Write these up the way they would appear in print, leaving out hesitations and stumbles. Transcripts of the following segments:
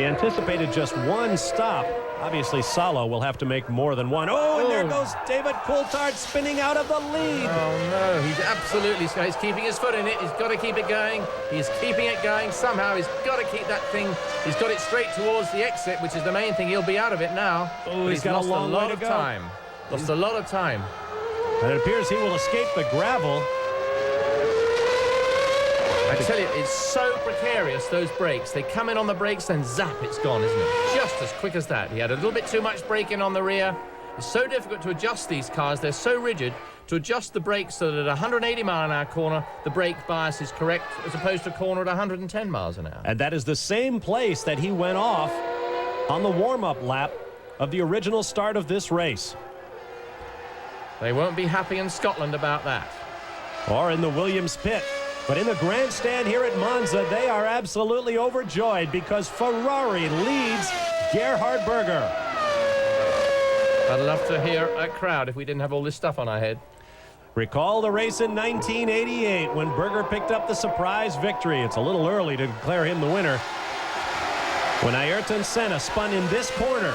He anticipated just one stop. Obviously, Salo will have to make more than one. Oh, and there goes David Coulthard spinning out of the lead. Oh, no, he's absolutely... He's keeping his foot in it. He's got to keep it going. He's keeping it going. Somehow he's got to keep that thing. He's got it straight towards the exit, which is the main thing. He'll be out of it now. Oh, he's got lost a long way to go. Lost a lot of time. And it appears he will escape the gravel. I tell you, it's so precarious, those brakes. They come in on the brakes, then zap, it's gone, isn't it? Just as quick as that. He had a little bit too much braking on the rear. It's so difficult to adjust these cars. They're so rigid to adjust the brakes so that at 180 mile an hour corner, the brake bias is correct, as opposed to a corner at 110 miles an hour. And that is the same place that he went off on the warm-up lap of the original start of this race. They won't be happy in Scotland about that. Or in the Williams pit. But in the grandstand here at Monza, they are absolutely overjoyed because Ferrari leads Gerhard Berger. I'd love to hear a crowd if we didn't have all this stuff on our head. Recall the race in 1988 when Berger picked up the surprise victory. It's a little early to declare him the winner. When Ayrton Senna spun in this corner.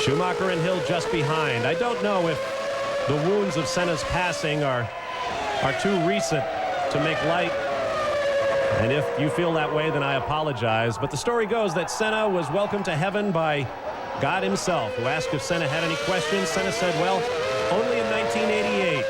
Schumacher and Hill just behind. I don't know if the wounds of Senna's passing are too recent to make light. And if you feel that way, then I apologize. But the story goes that Senna was welcomed to heaven by God himself, who asked if Senna had any questions. Senna said, well, only in 1988,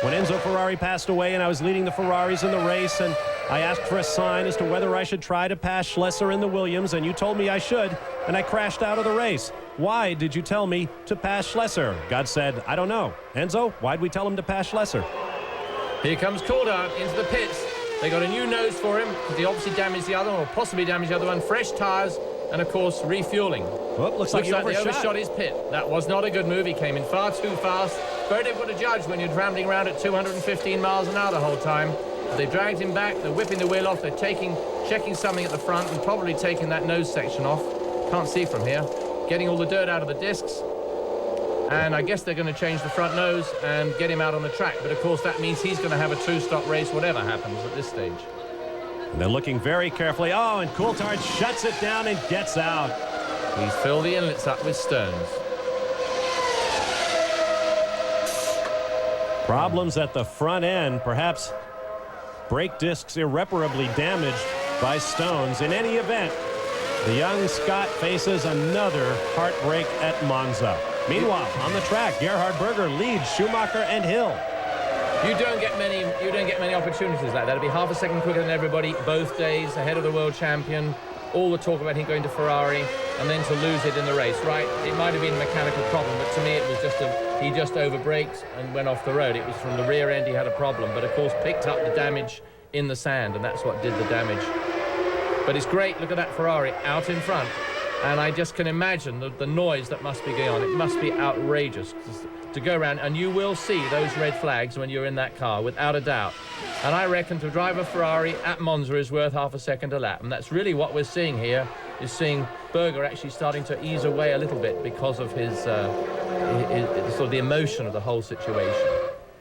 when Enzo Ferrari passed away and I was leading the Ferraris in the race, and I asked for a sign as to whether I should try to pass Schlesser in the Williams, and you told me I should, and I crashed out of the race. Why did you tell me to pass Schlesser? God said, I don't know. Enzo, why'd we tell him to pass Schlesser? Here comes Coulthard into the pits. They got a new nose for him because he obviously damaged the other one, or possibly damaged the other one. Fresh tyres and, of course, refueling. Well, looks like he overshot his pit. That was not a good move. He came in far too fast. Very difficult to judge when you're rambling around at 215 miles an hour the whole time. But they dragged him back. They're whipping the wheel off. They're checking something at the front and probably taking that nose section off. Can't see from here. Getting all the dirt out of the discs. And I guess they're going to change the front nose and get him out on the track. But, of course, that means he's going to have a two-stop race, whatever happens at this stage. And they're looking very carefully. Oh, and Coulthard shuts it down and gets out. He's filled the inlets up with stones. Problems at the front end. Perhaps brake discs irreparably damaged by stones. In any event, the young Scot faces another heartbreak at Monza. Meanwhile, on the track, Gerhard Berger leads Schumacher and Hill. You don't get many opportunities like that. It'll be half a second quicker than everybody both days, ahead of the world champion. All the talk about him going to Ferrari and then to lose it in the race. Right, it might have been a mechanical problem, but to me it was just he just overbraked and went off the road. It was from the rear end he had a problem, but of course picked up the damage in the sand, and that's what did the damage. But it's great. Look at that Ferrari out in front. And I just can imagine the noise that must be going on. It must be outrageous to go around, and you will see those red flags when you're in that car, without a doubt. And I reckon to drive a Ferrari at Monza is worth half a second a lap. And that's really what we're seeing here, is seeing Berger actually starting to ease away a little bit because of his sort of the emotion of the whole situation.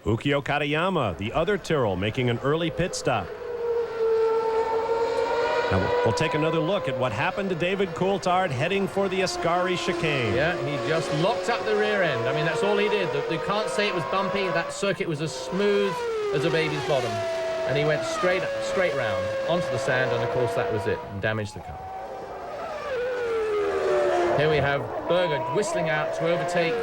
Ukio Katayama, the other Tyrrell, making an early pit stop. Now we'll take another look at what happened to David Coulthard heading for the Ascari chicane. Yeah, he just locked up the rear end. I mean, that's all he did. They can't say it was bumpy. That circuit was as smooth as a baby's bottom. And he went straight round onto the sand, and of course that was it, and damaged the car. Here we have Berger whistling out to overtake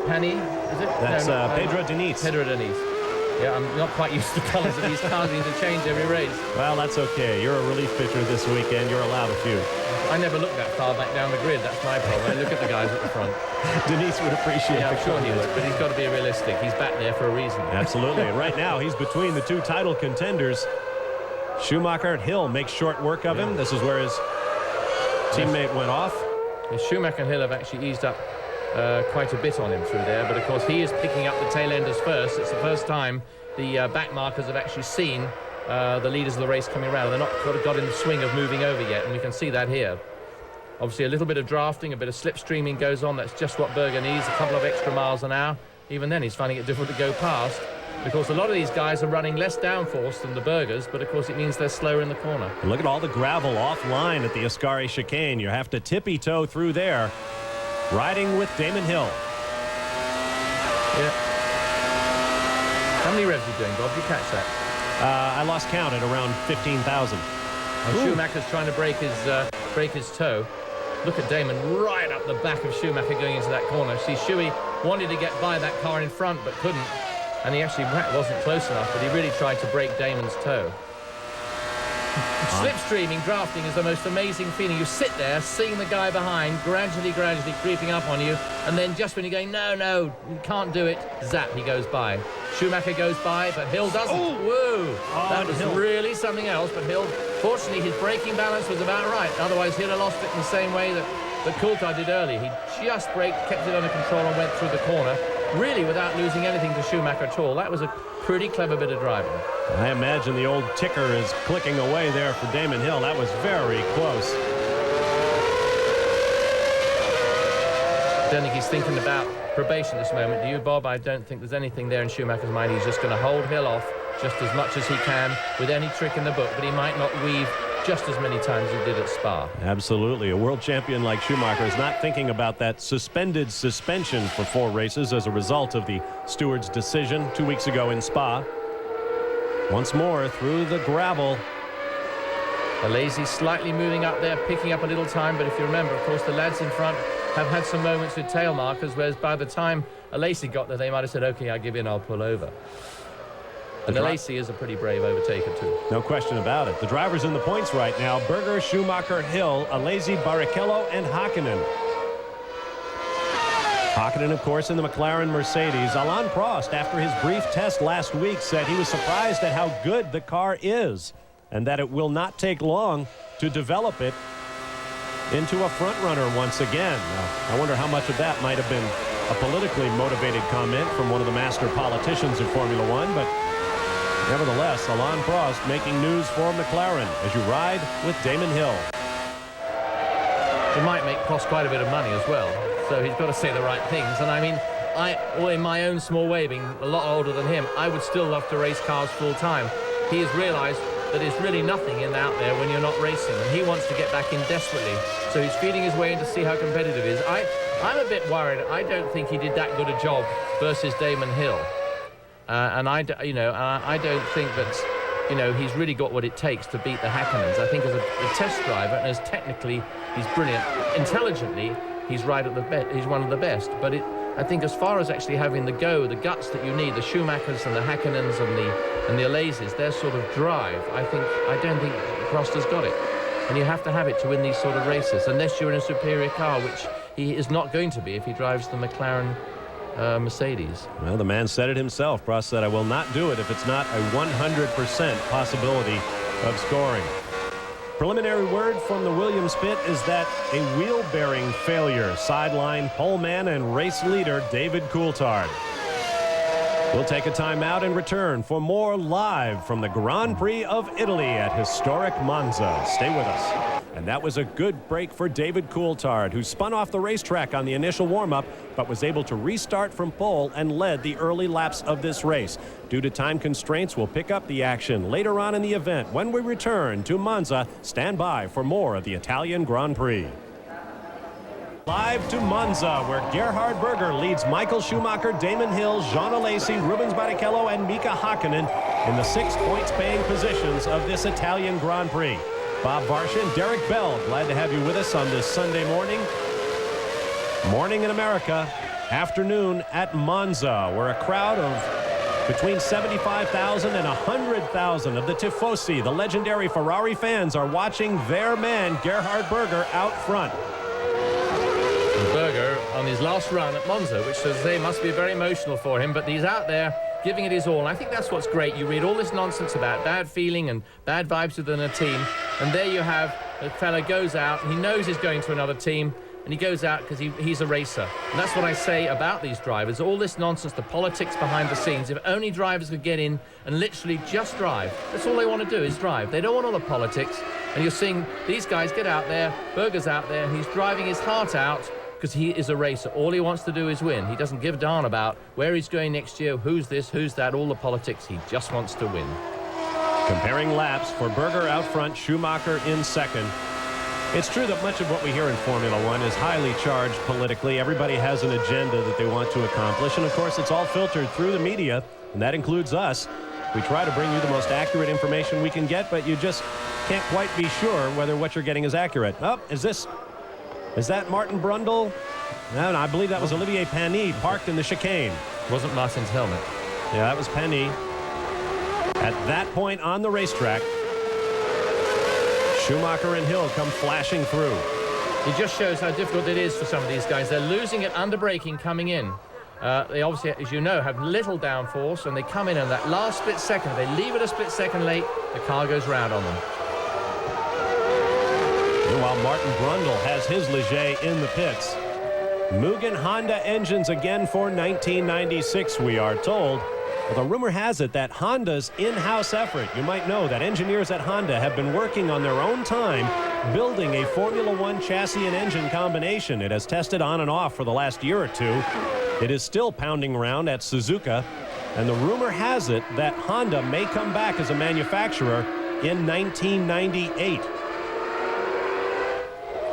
Pani, is it? That's Pedro Diniz. Pedro Diniz. Yeah, I'm not quite used to the colours of these cars being interchanged every race. Well, that's okay. You're a relief pitcher this weekend. You're allowed a few. I never look that far back down the grid. That's my problem. I look at the guys at the front. Diniz would appreciate it. Yeah, I'm sure he would, but he's got to be realistic. He's back there for a reason. Absolutely. And right now, he's between the two title contenders. Schumacher and Hill make short work of him. This is where his teammate went off. Yeah, Schumacher and Hill have actually eased up quite a bit on him through there, but of course he is picking up the tail enders first. It's the first time the back markers have actually seen the leaders of the race coming around. They're not got in the swing of moving over yet, and we can see that here. Obviously a little bit of drafting, a bit of slipstreaming goes on. That's just what Berger needs, a couple of extra miles an hour. Even then he's finding it difficult to go past. Of course, a lot of these guys are running less downforce than the Bergers, but of course it means they're slower in the corner. And look at all the gravel offline at the Ascari chicane. You have to tippy-toe through there, riding with Damon Hill. Yeah. How many revs are you doing, Bob? Did you catch that? I lost count at around 15,000. Schumacher's trying to break his toe. Look at Damon right up the back of Schumacher going into that corner. See, Shuey wanted to get by that car in front, but couldn't. And he actually wasn't close enough, but he really tried to break Damon's toe. Slipstreaming, drafting is the most amazing feeling. You sit there, seeing the guy behind, gradually creeping up on you, and then just when you're going, no, you can't do it, zap, he goes by. Schumacher goes by, but Hill doesn't. Whoa! That was really something else, but Hill, fortunately, his braking balance was about right. Otherwise, he'd have lost it in the same way that Coulthard did earlier. He just braked, kept it under control, and went through the corner, really without losing anything to Schumacher at all. That was a pretty clever bit of driving. I imagine the old ticker is clicking away there for Damon Hill. That was very close. I don't think he's thinking about probation at this moment. Do you, Bob? I don't think there's anything there in Schumacher's mind. He's just going to hold Hill off just as much as he can with any trick in the book, but he might not weave just as many times as he did at Spa. Absolutely. A world champion like Schumacher is not thinking about that suspended suspension for 4 races as a result of the steward's decision 2 weeks ago in Spa. Once more through the gravel. Alesi slightly moving up there, picking up a little time, but if you remember, of course, the lads in front have had some moments with tail markers, whereas by the time Alesi got there, they might have said, okay, I'll give in, I'll pull over. And Alesi is a pretty brave overtaker too. No question about it. The drivers in the points right now: Berger, Schumacher, Hill, Alesi, Barrichello, and Hakkinen. Hakkinen, of course, in the McLaren Mercedes. Alain Prost, after his brief test last week, said he was surprised at how good the car is and that it will not take long to develop it into a front runner once again. I wonder how much of that might have been a politically motivated comment from one of the master politicians of Formula One, but nevertheless, Alain Prost making news for McLaren as you ride with Damon Hill. It might make Prost quite a bit of money as well, so he's got to say the right things. And I mean, in my own small way, being a lot older than him, I would still love to race cars full time. He has realized that there's really nothing out there when you're not racing, and he wants to get back in desperately. So he's feeding his way in to see how competitive it is. I'm a bit worried. I don't think he did that good a job versus Damon Hill. And I don't think that, he's really got what it takes to beat the Hakkinens. I think as a test driver and as technically, he's brilliant. Intelligently, he's right at the best. He's one of the best. But I think as far as actually having the guts that you need, the Schumachers and the Hakkinens and the Alesis, their sort of drive, I don't think Prost has got it. And you have to have it to win these sort of races, unless you're in a superior car, which he is not going to be if he drives the McLaren Mercedes. Well, the man said it himself. Prost said, I will not do it if it's not a 100% possibility of scoring. Preliminary word from the Williams pit is that a wheel bearing failure sidelined poleman and race leader David Coulthard. We'll take a timeout and return for more live from the Grand Prix of Italy at historic Monza. Stay with us. And that was a good break for David Coulthard, who spun off the racetrack on the initial warm-up, but was able to restart from pole and led the early laps of this race. Due to time constraints, we'll pick up the action later on in the event. When we return to Monza, stand by for more of the Italian Grand Prix. Live to Monza, where Gerhard Berger leads Michael Schumacher, Damon Hill, Jean Alesi, Rubens Barrichello, and Mika Hakkinen in the 6 points-paying positions of this Italian Grand Prix. Bob Varsha, Derek Bell, glad to have you with us on this Sunday morning. Morning in America, afternoon at Monza, where a crowd of between 75,000 and 100,000 of the Tifosi, the legendary Ferrari fans, are watching their man, Gerhard Berger, out front. Berger on his last run at Monza, which, as I say, must be very emotional for him, but he's out there giving it his all. And I think that's what's great. You read all this nonsense about bad feeling and bad vibes within a team, and there you have a fella goes out, he knows he's going to another team, and he goes out because he's a racer. And that's what I say about these drivers. All this nonsense, the politics behind the scenes. If only drivers could get in and literally just drive. That's all they want to do is drive. They don't want all the politics. And you're seeing these guys get out there, Berger's out there, and he's driving his heart out, because he is a racer. All he wants to do is win. He doesn't give a darn about where he's going next year, who's this, who's that, all the politics. He just wants to win. Comparing laps for Berger out front, Schumacher in second. It's true that much of what we hear in Formula One is highly charged politically. Everybody has an agenda that they want to accomplish, and of course it's all filtered through the media, and that includes us. We try to bring you the most accurate information we can get, but you just can't quite be sure whether what you're getting is accurate. Oh, is that Martin Brundle? No, I believe that was Olivier Panis parked in the chicane. Wasn't Martin's helmet. Yeah, that was Panis. At that point on the racetrack, Schumacher and Hill come flashing through. It just shows how difficult it is for some of these guys. They're losing it under braking coming in. They obviously, as you know, have little downforce, and they come in that last split second. They leave it a split second late, the car goes round on them. Meanwhile, Martin Brundle has his Ligier in the pits. Mugen Honda engines again for 1996, we are told. Well, the rumor has it that Honda's in-house effort, you might know that engineers at Honda have been working on their own time building a Formula One chassis and engine combination. It has tested on and off for the last year or two. It is still pounding around at Suzuka, and the rumor has it that Honda may come back as a manufacturer in 1998.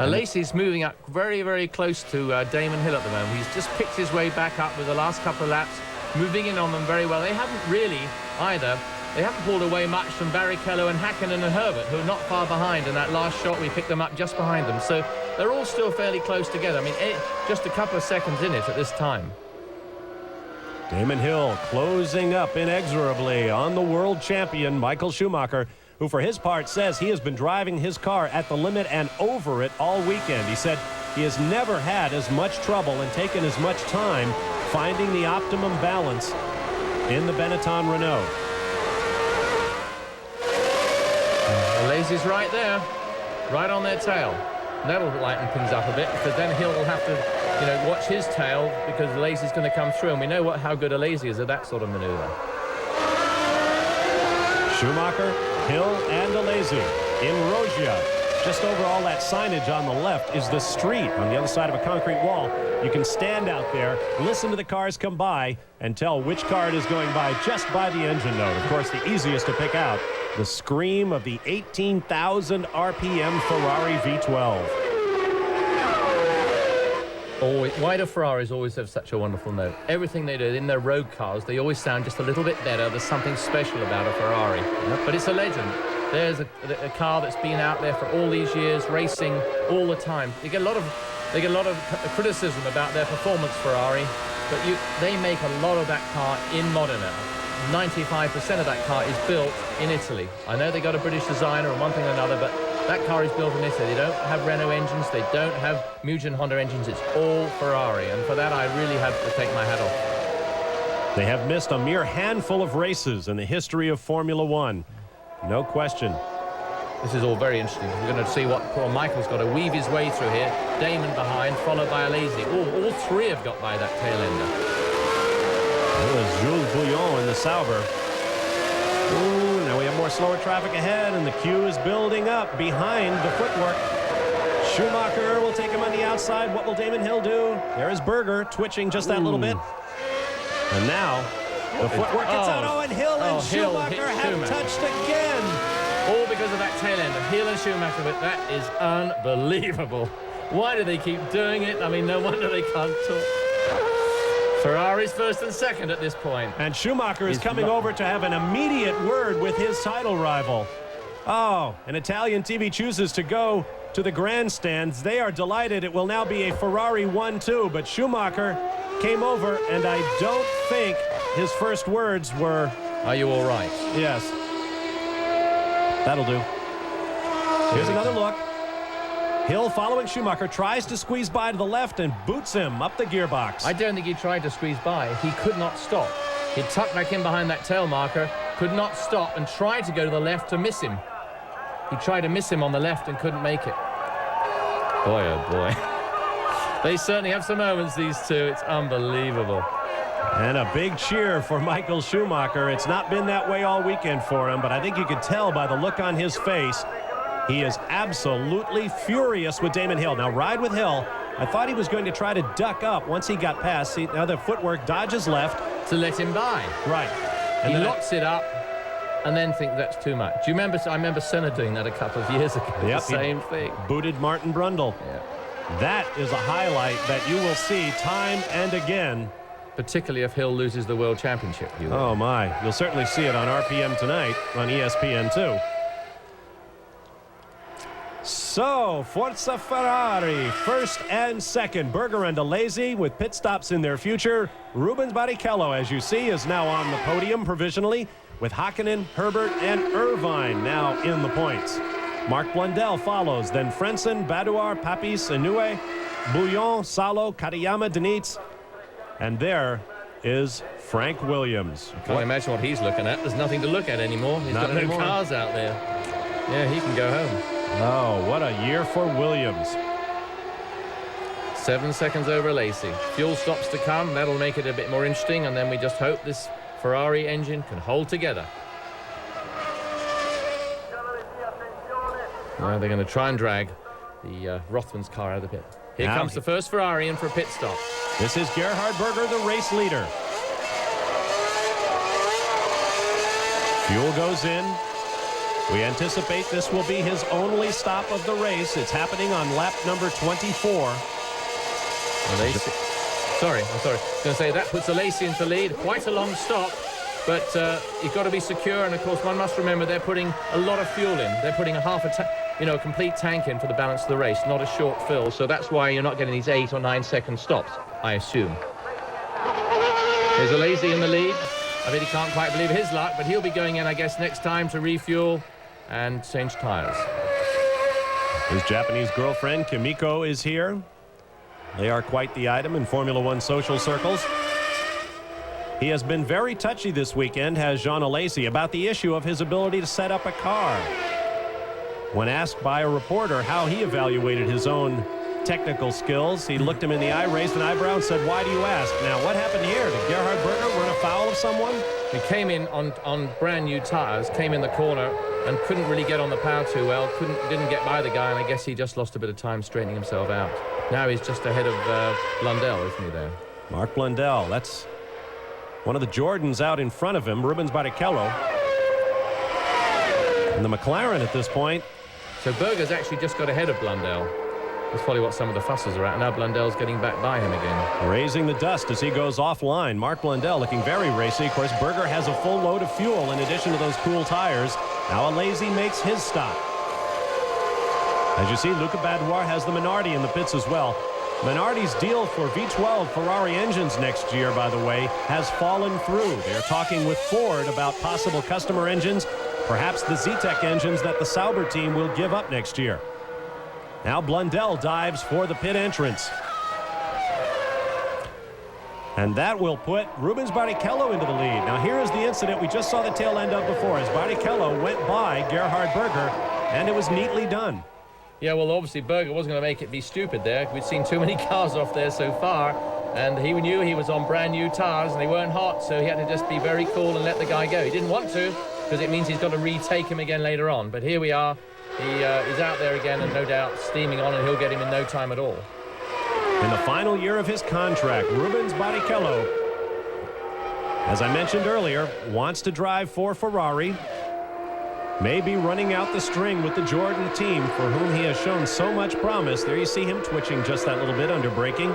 Lacey's moving up very, very close to Damon Hill at the moment. He's just picked his way back up with the last couple of laps, moving in on them very well. They haven't really either. They haven't pulled away much from Barrichello and Hakkinen and Herbert, who are not far behind. In that last shot, we picked them up just behind them. So they're all still fairly close together. I mean, just a couple of seconds in it at this time. Damon Hill closing up inexorably on the world champion, Michael Schumacher, who for his part says he has been driving his car at the limit and over it all weekend. He said he has never had as much trouble and taken as much time finding the optimum balance in the Benetton Renault. Lazy's right there, right on their tail. That'll lighten things up a bit, because then Hill will have to, watch his tail, because Lazy's going to come through, and we know how good a Lazy is at that sort of maneuver. Schumacher, Hill, and Alesi in Rogia. Just over all that signage on the left is the street on the other side of a concrete wall. You can stand out there, listen to the cars come by, and tell which car it is going by just by the engine note. Of course, the easiest to pick out, the scream of the 18,000 RPM Ferrari V12. Why do Ferraris always have such a wonderful note? Everything they do in their road cars, they always sound just a little bit better. There's something special about a Ferrari. Yep. But it's a legend. There's a car that's been out there for all these years, racing all the time. They get a lot of criticism about their performance, Ferrari, but they make a lot of that car in Modena. 95% of that car is built in Italy. I know they got a British designer and one thing or another, but that car is built in Italy. They don't have Renault engines. They don't have Mugen Honda engines. It's all Ferrari, and for that I really have to take my hat off. They have missed a mere handful of races in the history of Formula One. No question. This is all very interesting. We're going to see what poor Michael's got to weave his way through here. Damon behind, followed by Alesi. All three have got by that tail ender. It was Jules Bouillon in the Sauber. Ooh, now we have more slower traffic ahead, and the queue is building up behind the footwork. Schumacher will take him on the outside. What will Damon Hill do? There is Berger twitching just that little bit. And now the footwork gets out. Oh, and Hill and Schumacher have touched again. All because of that tail end of Hill and Schumacher, but that is unbelievable. Why do they keep doing it? I mean, no wonder they can't talk. Ferrari's first and second at this point. And Schumacher is coming over to have an immediate word with his title rival. Oh, an Italian TV chooses to go to the grandstands. They are delighted. It will now be a Ferrari 1-2, but Schumacher came over, and I don't think his first words were, "Are you all right?" Yes. That'll do. Here's another look. Hill, following Schumacher, tries to squeeze by to the left and boots him up the gearbox. I don't think he tried to squeeze by. He could not stop. He tucked back in behind that tail marker, could not stop, and tried to go to the left to miss him. He tried to miss him on the left and couldn't make it. Boy, oh boy. They certainly have some moments, these two. It's unbelievable. And a big cheer for Michael Schumacher. It's not been that way all weekend for him, but I think you could tell by the look on his face He is absolutely furious with Damon Hill. Now ride with Hill. I thought he was going to try to duck up once he got past. See, now the footwork dodges left. To let him by. Right. And he locks it up and then think that's too much. Do you remember? I remember Senna doing that a couple of years ago. Yep, the same thing. Booted Martin Brundle. Yeah. That is a highlight that you will see time and again. Particularly if Hill loses the World Championship. Oh, my. You'll certainly see it on RPM tonight on ESPN2. So, Forza Ferrari, first and second. Berger and Alesi with pit stops in their future. Rubens Barrichello, as you see, is now on the podium provisionally, with Hakkinen, Herbert, and Irvine now in the points. Mark Blundell follows, then Frentzen, Badouar, Papis, Inoue, Bouillon, Salo, Katayama, Denitz, and there is Frank Williams. I can't imagine what he's looking at. There's nothing to look at anymore. He's got no cars out there. Yeah, he can go home. Oh, what a year for Williams. 7 seconds over Lacey. Fuel stops to come. That'll make it a bit more interesting, and then we just hope this Ferrari engine can hold together. Now they're going to try and drag the Rothman's car out of the pit. Here comes the first Ferrari in for a pit stop. This is Gerhard Berger, the race leader. Fuel goes in. We anticipate this will be his only stop of the race. It's happening on lap number 24. Sorry. I was going to say that puts Alesi into the lead. Quite a long stop, but you've got to be secure. And of course, one must remember they're putting a lot of fuel in. They're putting a complete tank in for the balance of the race, not a short fill. So that's why you're not getting these 8 or 9 second stops, I assume. There's Alesi in the lead. I bet he can't quite believe his luck, but he'll be going in, I guess, next time to refuel and change tires. His Japanese girlfriend, Kimiko, is here. They are quite the item in Formula One social circles. He has been very touchy this weekend, has Jean Alesi, about the issue of his ability to set up a car. When asked by a reporter how he evaluated his own technical skills, he looked him in the eye, raised an eyebrow, and said, "Why do you ask?" Now, what happened here? Did Gerhard Berger run afoul of someone? He came in on brand new tires, came in the corner, and couldn't really get on the power too well. Didn't get by the guy, and I guess he just lost a bit of time straightening himself out. Now he's just ahead of Blundell, isn't he, there? Mark Blundell. That's one of the Jordans out in front of him, Rubens Barrichello. And the McLaren at this point. So Berger's actually just got ahead of Blundell. That's probably what some of the fusses are at. Now Blundell's getting back by him again. Raising the dust as he goes offline. Mark Blundell looking very racy. Of course, Berger has a full load of fuel in addition to those cool tires. Now Alesi makes his stop. As you see, Luca Badouar has the Minardi in the pits as well. Minardi's deal for V12 Ferrari engines next year, by the way, has fallen through. They're talking with Ford about possible customer engines, perhaps the Zetec engines that the Sauber team will give up next year. Now Blundell dives for the pit entrance. And that will put Rubens Barrichello into the lead. Now here is the incident we just saw the tail end of before, as Barrichello went by Gerhard Berger, and it was neatly done. Yeah, well, obviously Berger wasn't going to make it be stupid there. We've seen too many cars off there so far, and he knew he was on brand new tires and they weren't hot, so he had to just be very cool and let the guy go. He didn't want to, because it means he's got to retake him again later on. But here we are. He's out there again, and no doubt steaming on, and he'll get him in no time at all. In the final year of his contract, Rubens Barrichello, as I mentioned earlier, wants to drive for Ferrari. May be running out the string with the Jordan team, for whom he has shown so much promise. There you see him twitching just that little bit under braking.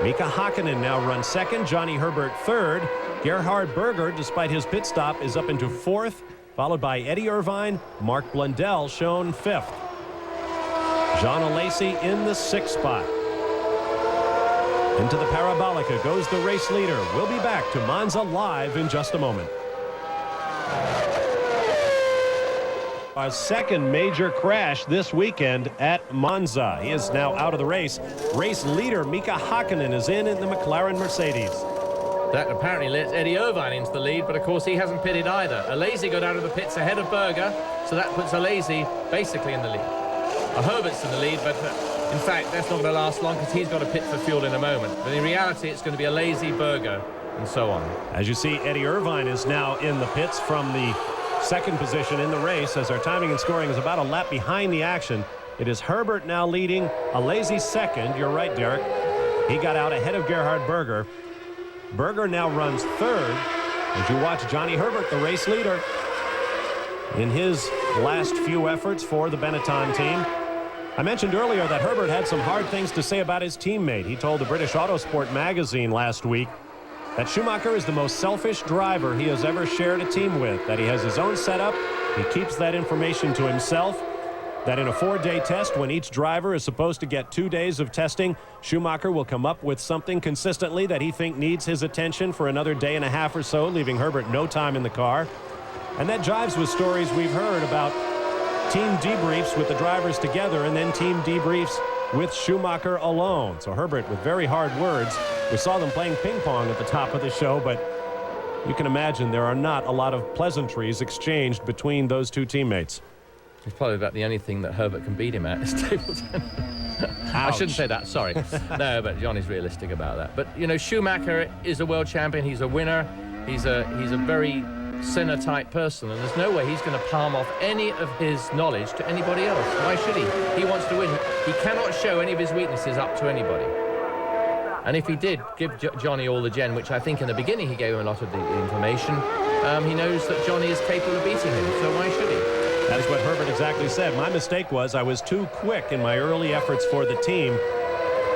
Mika Hakkinen now runs second, Johnny Herbert third. Gerhard Berger, despite his pit stop, is up into fourth, followed by Eddie Irvine. Mark Blundell shown fifth. Jean Alesi in the sixth spot. Into the Parabolica goes the race leader. We'll be back to Monza live in just a moment. A second major crash this weekend at Monza. He is now out of the race. Race leader Mika Hakkinen is in the McLaren Mercedes. That apparently lets Eddie Irvine into the lead, but of course he hasn't pitted either. Alesi got out of the pits ahead of Berger, so that puts Alesi basically in the lead. Herbert's in the lead, but in fact that's not going to last long because he's got to pit for fuel in a moment. But in reality it's going to be Alesi, Berger, and so on. As you see, Eddie Irvine is now in the pits from the second position in the race, as our timing and scoring is about a lap behind the action. It is Herbert now leading, a lazy second. You're right, Derek. He got out ahead of Gerhard Berger. Berger now runs third as you watch Johnny Herbert, the race leader, in his last few efforts for the Benetton team. I mentioned earlier that Herbert had some hard things to say about his teammate. He told the British Autosport magazine last week that Schumacher is the most selfish driver he has ever shared a team with, that he has his own setup, he keeps that information to himself, that in a 4-day test, when each driver is supposed to get 2 days of testing, Schumacher will come up with something consistently that he thinks needs his attention for another day and a half or so, leaving Herbert no time in the car. And that jives with stories we've heard about team debriefs with the drivers together and then team debriefs with Schumacher alone. So Herbert with very hard words. We saw them playing ping pong at the top of the show, but you can imagine there are not a lot of pleasantries exchanged between those two teammates. It's probably about the only thing that Herbert can beat him at is table tennis. I shouldn't say that, sorry. No, but Johnny's realistic about that. But, you know, Schumacher is a world champion. He's a winner. He's a very Senna-type person, and there's no way he's going to palm off any of his knowledge to anybody else. Why should he? He wants to win. He cannot show any of his weaknesses up to anybody. And if he did give Johnny all the gen, which I think in the beginning he gave him a lot of the information, he knows that Johnny is capable of beating him, so why should he? That is what Herbert exactly said. My mistake was I was too quick in my early efforts for the team,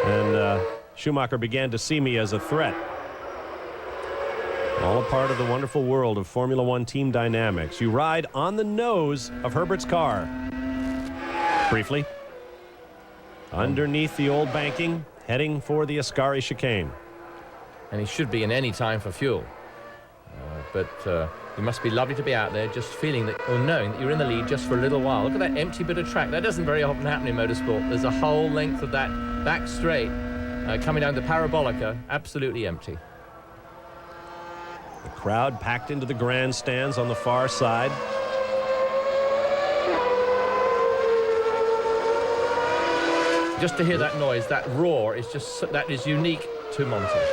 and Schumacher began to see me as a threat. All a part of the wonderful world of Formula One team dynamics. You ride on the nose of Herbert's car. Briefly. Underneath the old banking, heading for the Ascari chicane. And he should be in any time for fuel. But it must be lovely to be out there just feeling that, or knowing that you're in the lead just for a little while. Look at that empty bit of track. That doesn't very often happen in motorsport. There's a whole length of that back straight coming down the Parabolica, absolutely empty. The crowd packed into the grandstands on the far side. Just to hear that noise, that roar, that is unique to Monza.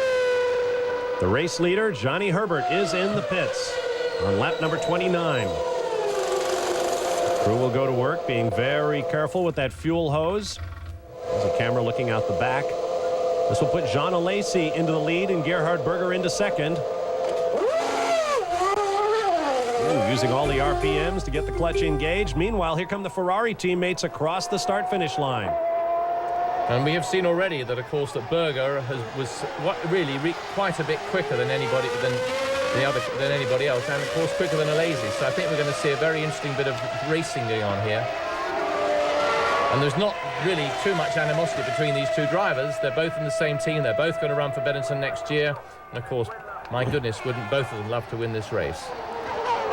The race leader, Johnny Herbert, is in the pits on lap number 29. The crew will go to work, being very careful with that fuel hose. There's a camera looking out the back. This will put Jean Alesi into the lead and Gerhard Berger into second. Using all the RPMs to get the clutch engaged. Meanwhile, here come the Ferrari teammates across the start-finish line. And we have seen already that, of course, that Berger was quite a bit quicker than anybody else, and of course quicker than Alesi. So I think we're going to see a very interesting bit of racing going on here. And there's not really too much animosity between these two drivers. They're both in the same team. They're both going to run for Benetton next year. And of course, my goodness, wouldn't both of them love to win this race?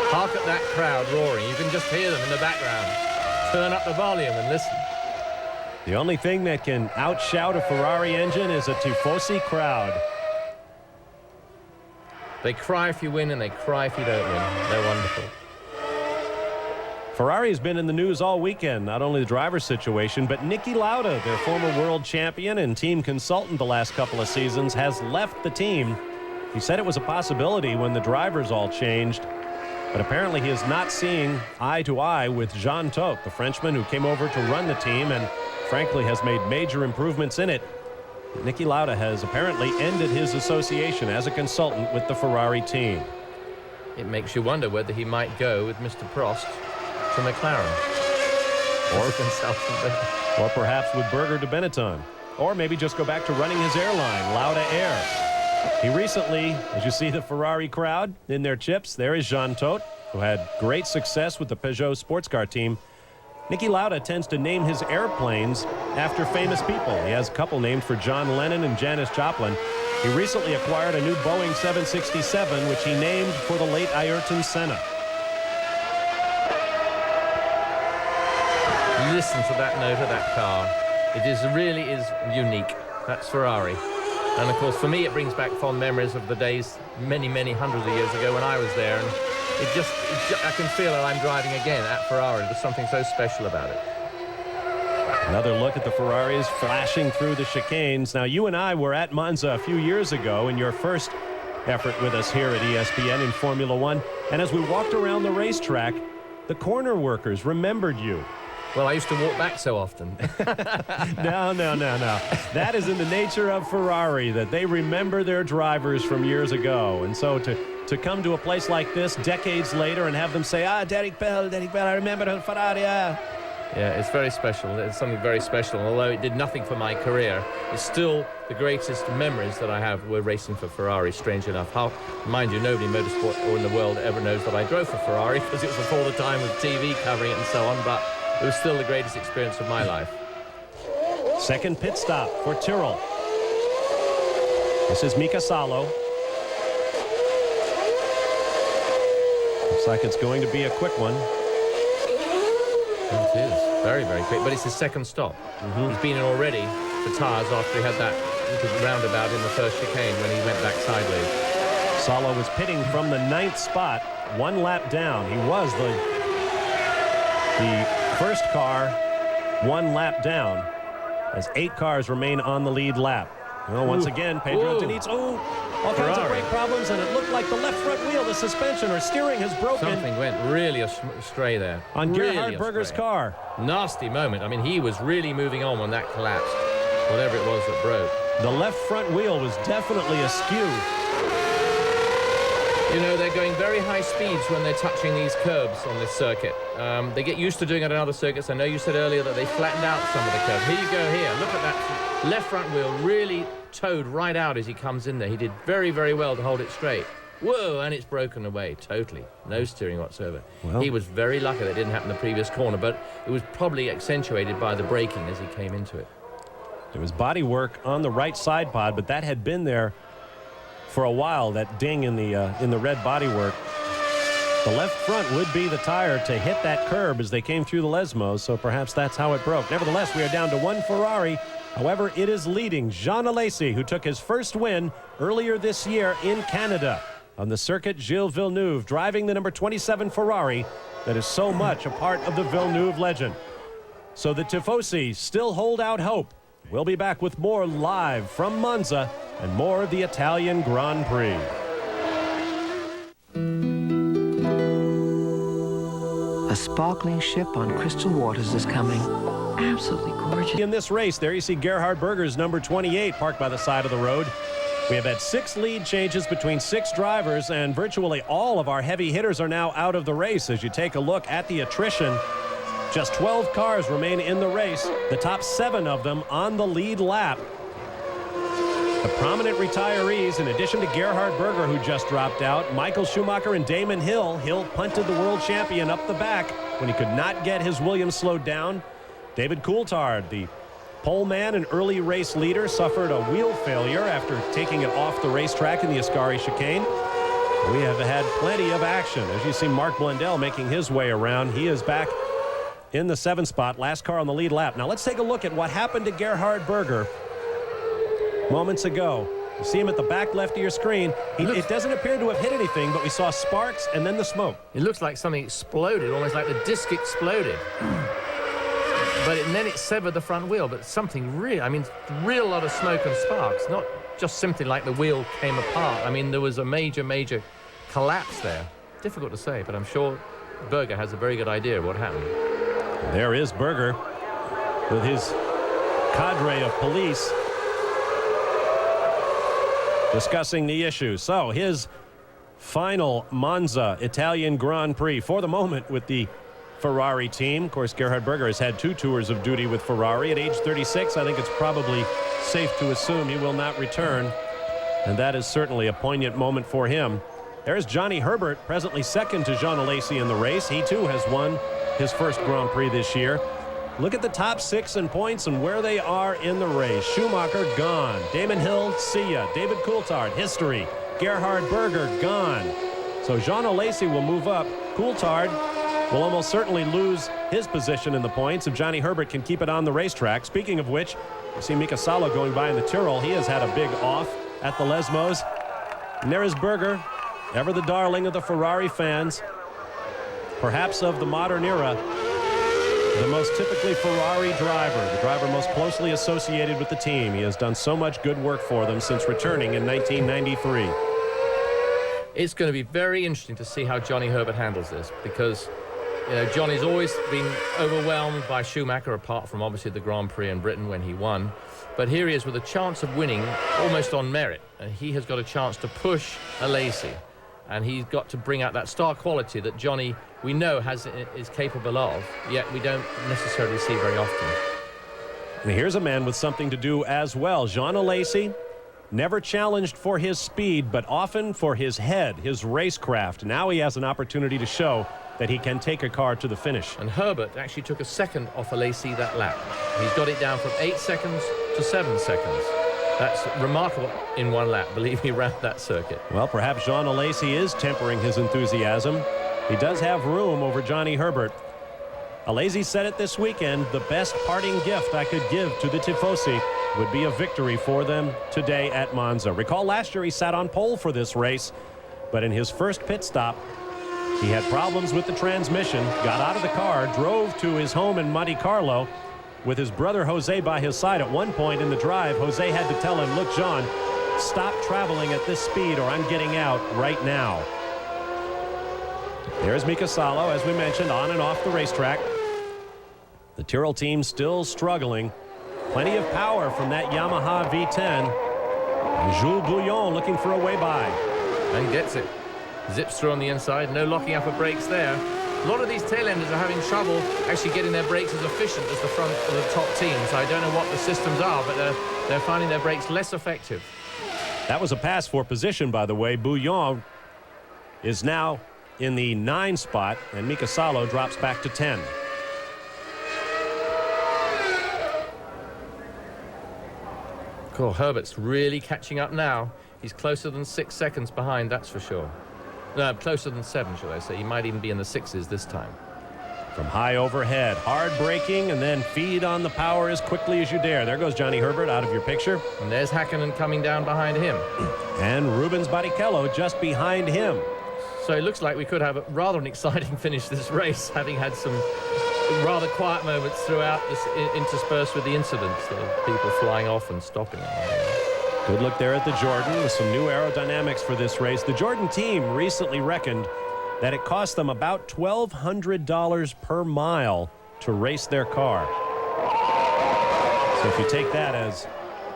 Hark at that crowd roaring. You can just hear them in the background. Turn up the volume and listen. The only thing that can outshout a Ferrari engine is a Tifosi crowd. They cry if you win and they cry if you don't win. They're wonderful. Ferrari has been in the news all weekend, not only the driver situation, but Niki Lauda, their former world champion and team consultant the last couple of seasons, has left the team. He said it was a possibility when the drivers all changed, but apparently he is not seeing eye to eye with Jean Todt, the Frenchman who came over to run the team and frankly has made major improvements in it. Niki Lauda has apparently ended his association as a consultant with the Ferrari team. It makes you wonder whether he might go with Mr. Prost to McLaren. Or perhaps with Berger to Benetton. Or maybe just go back to running his airline, Lauda Air. He recently, as you see the Ferrari crowd in their chips, there is Jean Todt, who had great success with the Peugeot sports car team. Niki Lauda tends to name his airplanes after famous people. He has a couple named for John Lennon and Janis Joplin. He recently acquired a new Boeing 767, which he named for the late Ayrton Senna. Listen to that note of that car. It really is unique. That's Ferrari. And of course, for me, it brings back fond memories of the days many, many hundreds of years ago when I was there. And I can feel that I'm driving again at Ferrari. There's something so special about it. Another look at the Ferraris flashing through the chicanes. Now, you and I were at Monza a few years ago in your first effort with us here at ESPN in Formula One. And as we walked around the racetrack, the corner workers remembered you. Well, I used to walk back so often. No. That is in the nature of Ferrari, that they remember their drivers from years ago. And so to come to a place like this decades later and have them say, Derek Bell, I remember Ferrari. Yeah, it's very special. It's something very special. Although it did nothing for my career, it's still the greatest memories that I have were racing for Ferrari, strange enough. Mind you, nobody in motorsport or in the world ever knows that I drove for Ferrari because it was before the time of TV covering it and so on, but it was still the greatest experience of my life. Second pit stop for Tyrrell. This is Mika Salo. Looks like it's going to be a quick one. It is. Very, very quick. But it's his second stop. He's been in already for tyres after he had that little roundabout in the first chicane when he went back sideways. Salo was pitting from the 9th spot, 1 lap down. He was the first car 1 lap down as 8 cars remain on the lead lap. Well, once again, Pedro Diniz, all kinds of brake problems, and it looked like the left front wheel, the suspension or steering has broken. Something went really astray there. On Gerhard Berger's car. Nasty moment. I mean, he was really moving on when that collapsed, whatever it was that broke. The left front wheel was definitely askew. You know, they're going very high speeds when they're touching these curbs on this circuit. They get used to doing it on other circuits. I know you said earlier that they flattened out some of the curbs. Here you go here. Look at that left front wheel really towed right out as he comes in there. He did very, very well to hold it straight. Whoa, and it's broken away totally. No steering whatsoever. Well, he was very lucky that it didn't happen in the previous corner, but it was probably accentuated by the braking as he came into it. There was body work on the right side pod, but that had been there for a while, that ding in the red bodywork. The left front would be the tire to hit that curb as they came through the Lesmos, so perhaps that's how it broke. Nevertheless, we are down to 1 Ferrari. However, it is leading Jean Alesi, who took his first win earlier this year in Canada on the circuit. Gilles Villeneuve driving the number 27 Ferrari that is so much a part of the Villeneuve legend. So the Tifosi still hold out hope. We'll be back with more live from Monza and more of the Italian Grand Prix. A sparkling ship on crystal waters is coming. Absolutely gorgeous. In this race, there you see Gerhard Berger's number 28 parked by the side of the road. We have had 6 lead changes between 6 drivers, and virtually all of our heavy hitters are now out of the race. As you take a look at the attrition, just 12 cars remain in the race, the top 7 of them on the lead lap. The prominent retirees, in addition to Gerhard Berger, who just dropped out, Michael Schumacher and Damon Hill. Hill punted the world champion up the back when he could not get his Williams slowed down. David Coulthard, the pole man and early race leader, suffered a wheel failure after taking it off the racetrack in the Ascari chicane. We have had plenty of action. As you see, Mark Blundell making his way around. He is back in the 7th spot, last car on the lead lap. Now let's take a look at what happened to Gerhard Berger moments ago. You see him at the back left of your screen. It doesn't appear to have hit anything, but we saw sparks and then the smoke. It looks like something exploded, almost like the disc exploded. And then it severed the front wheel, but something real, I mean, real lot of smoke and sparks, not just simply like the wheel came apart. I mean, there was a major collapse there. Difficult to say, but I'm sure Berger has a very good idea of what happened. There is Berger with his cadre of police discussing the issue. So his final Monza Italian Grand Prix for the moment with the Ferrari team. Of course, Gerhard Berger has had 2 tours of duty with Ferrari. At age 36, I think it's probably safe to assume he will not return, and that is certainly a poignant moment for him. There's Johnny Herbert, presently second to Jean Alesi in the race. He too has won his first Grand Prix this year. Look at the top 6 in points and where they are in the race. Schumacher gone. Damon Hill, see ya. David Coulthard, history. Gerhard Berger gone. So Jean Alesi will move up. Coulthard will almost certainly lose his position in the points if Johnny Herbert can keep it on the racetrack. Speaking of which, you see Mika Salo going by in the Tyrrell. He has had a big off at the Lesmos. And there is Berger, ever the darling of the Ferrari fans, perhaps of the modern era, the most typically Ferrari driver, the driver most closely associated with the team. He has done so much good work for them since returning in 1993. It's going to be very interesting to see how Johnny Herbert handles this, because Johnny's always been overwhelmed by Schumacher, apart from obviously the Grand Prix in Britain when he won. But here he is with a chance of winning almost on merit, and he has got a chance to push Alesi, and he's got to bring out that star quality that Johnny, we know, is capable of, yet we don't necessarily see very often. And here's a man with something to do as well. Jean Alesi, never challenged for his speed, but often for his head, his racecraft. Now he has an opportunity to show that he can take a car to the finish. And Herbert actually took a second off Alesi that lap. He's got it down from 8 seconds to 7 seconds. That's remarkable in one lap, believe me, around that circuit. Well, perhaps Jean Alesi is tempering his enthusiasm. He does have room over Johnny Herbert. Alesi said it this weekend, the best parting gift I could give to the Tifosi would be a victory for them today at Monza. Recall last year he sat on pole for this race, but in his first pit stop, he had problems with the transmission, got out of the car, drove to his home in Monte Carlo with his brother Jose by his side. At one point in the drive, Jose had to tell him, look, John, stop traveling at this speed or I'm getting out right now. There's Mika Salo, as we mentioned, on and off the racetrack. The Tyrrell team still struggling. Plenty of power from that Yamaha V10. And Jules Bouillon looking for a way-by. And gets it. Zips through on the inside, no locking up of brakes there. A lot of these tail-enders are having trouble actually getting their brakes as efficient as the front of the top teams. I don't know what the systems are, but they're finding their brakes less effective. That was a pass for position, by the way. Bouillon is now in the 9 spot, and Mika Salo drops back to 10. Cool, Herbert's really catching up now. He's closer than 6 seconds behind, that's for sure. No, closer than 7, should I say. He might even be in the 6s this time. From high overhead, hard braking, and then feed on the power as quickly as you dare. There goes Johnny Herbert out of your picture. And there's Hakkinen coming down behind him. And Rubens Barrichello just behind him. So it looks like we could have a rather an exciting finish this race, having had some rather quiet moments throughout this, interspersed with the incidents of people flying off and stopping. Good look there at the Jordan with some new aerodynamics for this race. The Jordan team recently reckoned that it cost them about $1,200 per mile to race their car. So if you take that as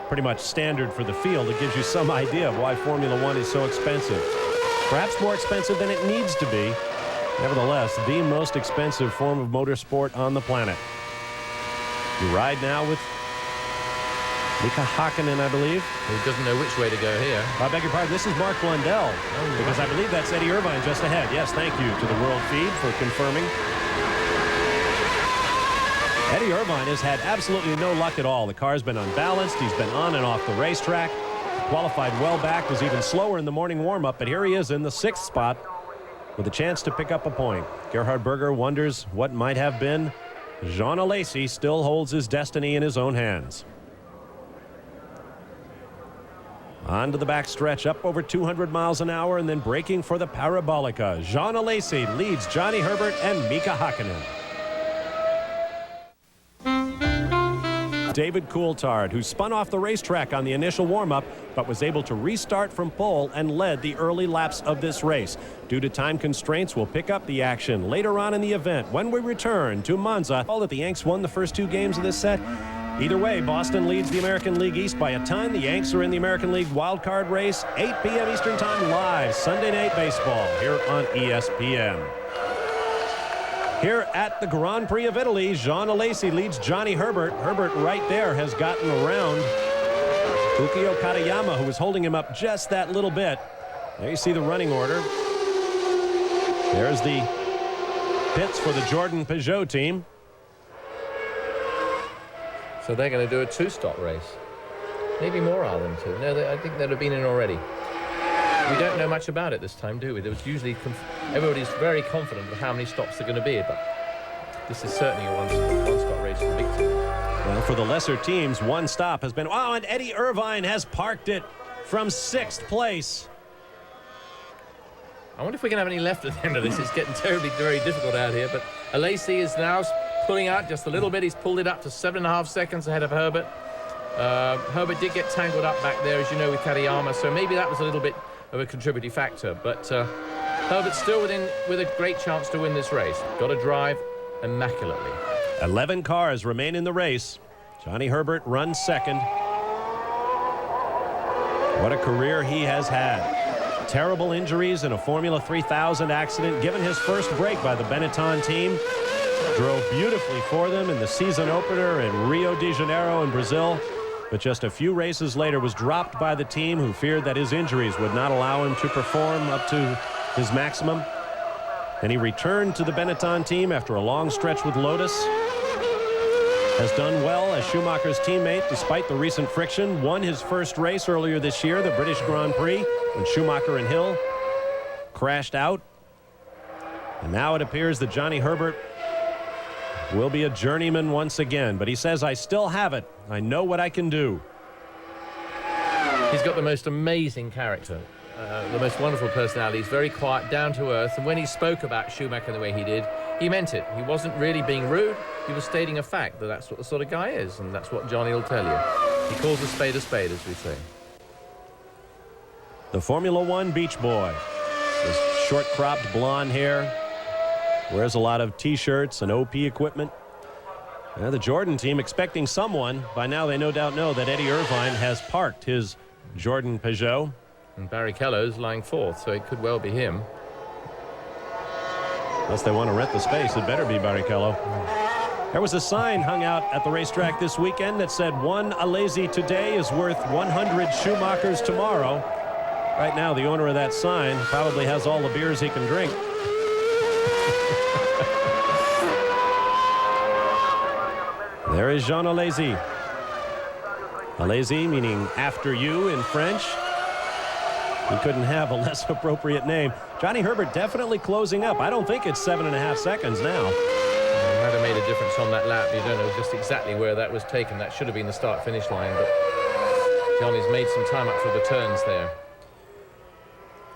pretty much standard for the field, it gives you some idea of why Formula One is so expensive. Perhaps more expensive than it needs to be. Nevertheless, the most expensive form of motorsport on the planet. You ride now with Mika Hakkinen, I believe. He doesn't know which way to go here. I beg your pardon, this is Mark Blundell, because I believe that's Eddie Irvine just ahead. Yes, thank you to the World Feed for confirming. Eddie Irvine has had absolutely no luck at all. The car's been unbalanced. He's been on and off the racetrack. Qualified well back, was even slower in the morning warm-up, but here he is in the 6th spot with a chance to pick up a point. Gerhard Berger wonders what might have been. Jean Alesi still holds his destiny in his own hands. On to the back stretch, up over 200 miles an hour, and then braking for the Parabolica. Jean Alesi leads Johnny Herbert and Mika Hakkinen. David Coulthard, who spun off the racetrack on the initial warm-up, but was able to restart from pole and led the early laps of this race. Due to time constraints, we'll pick up the action later on in the event when we return to Monza. All that the Yanks won the first 2 games of this set. Either way, Boston leads the American League East by a ton. The Yanks are in the American League wildcard race. 8 p.m. Eastern Time live Sunday Night Baseball here on ESPN. Here at the Grand Prix of Italy, Jean Alesi leads Johnny Herbert. Herbert right there has gotten around Ukio Katayama, who was holding him up just that little bit. There you see the running order. There's the pits for the Jordan Peugeot team. So they're going to do a 2-stop race. Maybe more are than 2. No, I think they'd have been in already. We don't know much about it this time, do we? There was usually everybody's very confident of how many stops they're going to be, but this is certainly a one-stop race for the big team. Well, for the lesser teams, 1 stop has been... Oh, and Eddie Irvine has parked it from 6th place. I wonder if we can have any left at the end of this. It's getting terribly, very difficult out here, but Alesi is now pulling out just a little bit. He's pulled it up to 7.5 seconds ahead of Herbert. Herbert did get tangled up back there, as you know, with Katayama, so maybe that was a little bit of a contributing factor. But Herbert's still with a great chance to win this race. Got to drive immaculately. 11 cars remain in the race. Johnny Herbert runs second. What a career he has had. Terrible injuries in a Formula 3000 accident, given his first break by the Benetton team. Drove beautifully for them in the season opener in Rio de Janeiro in Brazil, but just a few races later was dropped by the team, who feared that his injuries would not allow him to perform up to his maximum. And he returned to the Benetton team after a long stretch with Lotus. Has done well as Schumacher's teammate despite the recent friction. Won his first race earlier this year, the British Grand Prix, when Schumacher and Hill crashed out. And now it appears that Johnny Herbert will be a journeyman once again. But he says, I still have it. I know what I can do. He's got the most amazing character, the most wonderful personality. He's very quiet, down to earth. And when he spoke about Schumacher the way he did, he meant it. He wasn't really being rude. He was stating a fact that that's what the sort of guy is, and that's what Johnny will tell you. He calls a spade, as we say. The Formula One beach boy. His short-cropped blonde hair. Wears a lot of T-shirts and OP equipment. Now the Jordan team expecting someone. By now they no doubt know that Eddie Irvine has parked his Jordan Peugeot. And Barrichello's lying fourth, so it could well be him. Unless they want to rent the space, it better be Barrichello. There was a sign hung out at the racetrack this weekend that said, "One Alesi today is worth 100 Schumachers tomorrow." Right now, the owner of that sign probably has all the beers he can drink. There is Jean Alesi. Alesi meaning after you in French. He couldn't have a less appropriate name. Johnny Herbert definitely closing up. I don't think it's 7.5 seconds now. It might have made a difference on that lap. You don't know just exactly where that was taken. That should have been the start-finish line, but Johnny's made some time up through the turns there.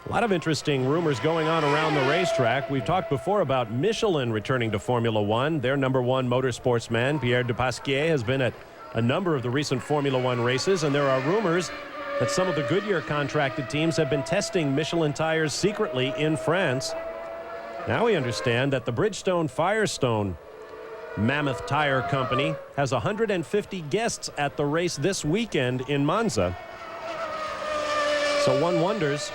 A lot of interesting rumors going on around the racetrack. We've talked before about Michelin returning to Formula One. Their #1 motorsportsman, Pierre Dupasquier, has been at a number of the recent Formula One races, and there are rumors that some of the Goodyear contracted teams have been testing Michelin tires secretly in France. Now we understand that the Bridgestone Firestone Mammoth Tire Company has 150 guests at the race this weekend in Monza. So one wonders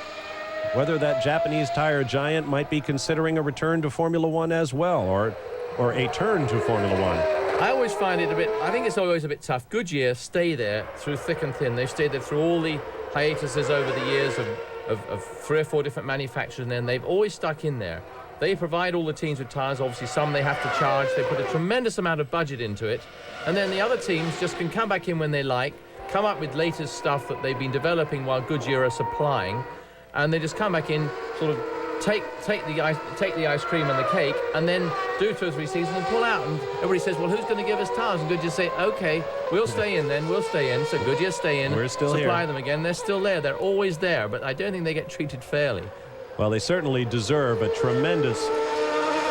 whether that Japanese tire giant might be considering a return to Formula One as well, or a turn to Formula One. I always find it I think it's always a bit tough. Goodyear stay there through thick and thin. They've stayed there through all the hiatuses over the years of 3 or 4 different manufacturers, and then they've always stuck in there. They provide all the teams with tires. Obviously, some they have to charge. They put a tremendous amount of budget into it. And then the other teams just can come back in when they like, come up with latest stuff that they've been developing while Goodyear are supplying, and they just come back in, sort of take the ice cream and the cake, and then do 2 or 3 seasons and pull out. And everybody says, well, who's going to give us tires? And Goodyear say, okay, we'll stay in then, we'll stay in. So Goodyear stay in, we're still supply here. them again. They're still there. They're always there, but I don't think they get treated fairly. Well, they certainly deserve a tremendous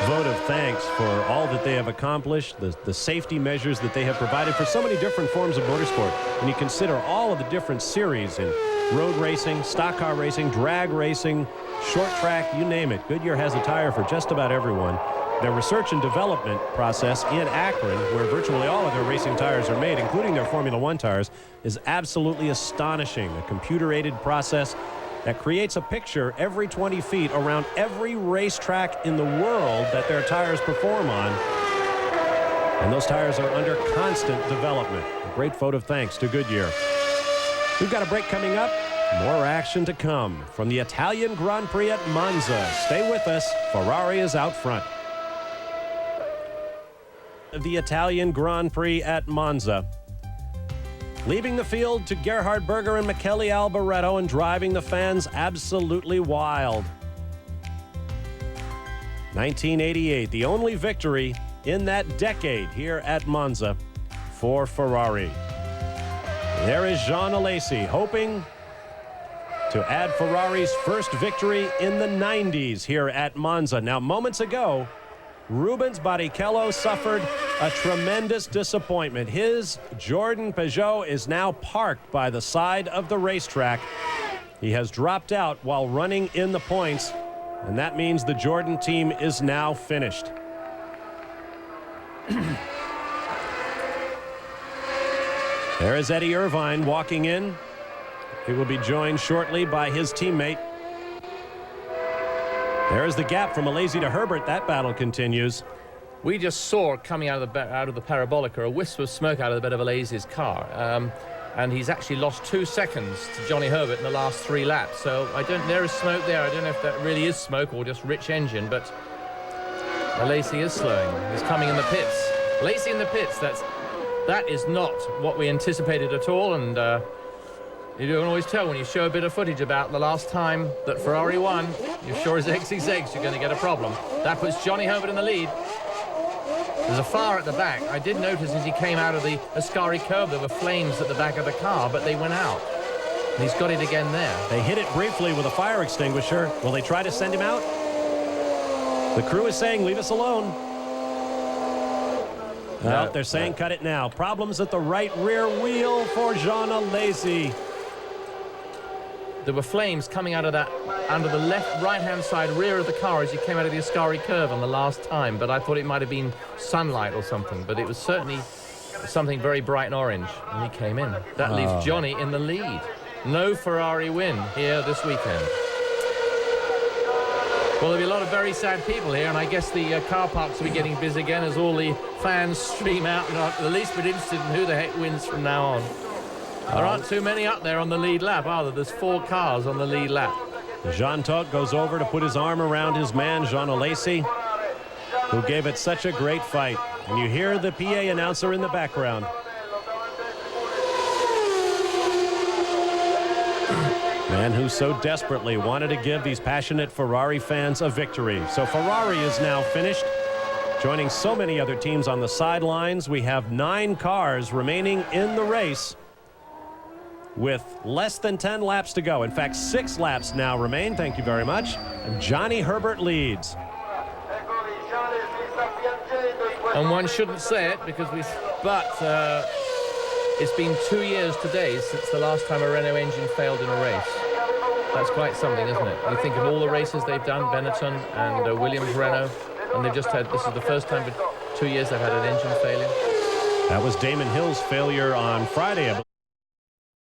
vote of thanks for all that they have accomplished, the safety measures that they have provided for so many different forms of motorsport. When you consider all of the different series in road racing, stock car racing, drag racing, short track, you name it, Goodyear has a tire for just about everyone. Their research and development process in Akron, where virtually all of their racing tires are made, including their Formula One tires, is absolutely astonishing. A computer-aided process that creates a picture every 20 feet around every racetrack in the world that their tires perform on. And those tires are under constant development. A great vote of thanks to Goodyear. We've got a break coming up. More action to come from the Italian Grand Prix at Monza. Stay with us. Ferrari is out front. The Italian Grand Prix at Monza. Leaving the field to Gerhard Berger and Michele Alboreto and driving the fans absolutely wild. 1988, the only victory in that decade here at Monza for Ferrari. There is Jean Alesi hoping to add Ferrari's first victory in the 90s here at Monza. Now, moments ago, Rubens Barrichello suffered a tremendous disappointment. His Jordan Peugeot is now parked by the side of the racetrack He has dropped out while running in the points, and that means the Jordan team is now finished. There is Eddie Irvine walking in. He will be joined shortly by his teammate. There is the gap from Alesi to Herbert. That battle continues. We just saw coming out of the parabolica a wisp of smoke out of the bed of Alesi's car. And he's actually lost 2 seconds to Johnny Herbert in the last 3 laps. So there is smoke there. I don't know if that really is smoke or just rich engine, but Alesi is slowing. He's coming in the pits. Alesi in the pits, that is not what we anticipated at all, and you don't always tell when you show a bit of footage about the last time that Ferrari won. You're sure as eggs, you're going to get a problem. That puts Johnny Herbert in the lead. There's a fire at the back. I did notice as he came out of the Ascari curve, there were flames at the back of the car, but they went out. And he's got it again there. They hit it briefly with a fire extinguisher. Will they try to send him out? The crew is saying, leave us alone. Well, they're saying cut it now. Problems at the right rear wheel for Jean Alesi. There were flames coming out of that, under the right-hand side rear of the car as he came out of the Ascari curve on the last time, but I thought it might have been sunlight or something, but it was certainly something very bright and orange, and he came in. That leaves Johnny in the lead. No Ferrari win here this weekend. Well, there'll be a lot of very sad people here, and I guess the car parks will be getting busy again as all the fans stream out and are the least bit interested in who the heck wins from now on. There aren't too many up there on the lead lap, are there? There's 4 cars on the lead lap. Jean Todt goes over to put his arm around his man, Jean Alesi, who gave it such a great fight. And you hear the PA announcer in the background. Man who so desperately wanted to give these passionate Ferrari fans a victory. So Ferrari is now finished, joining so many other teams on the sidelines. We have 9 cars remaining in the race with less than 10 laps to go. In fact, 6 laps now remain. Thank you very much. And Johnny Herbert leads. And one shouldn't say it because it's been 2 years today since the last time a Renault engine failed in a race. That's quite something, isn't it? You think of all the races they've done, Benetton and Williams Renault, and they've just had, this is the first time for 2 years they've had an engine failure. That was Damon Hill's failure on Friday.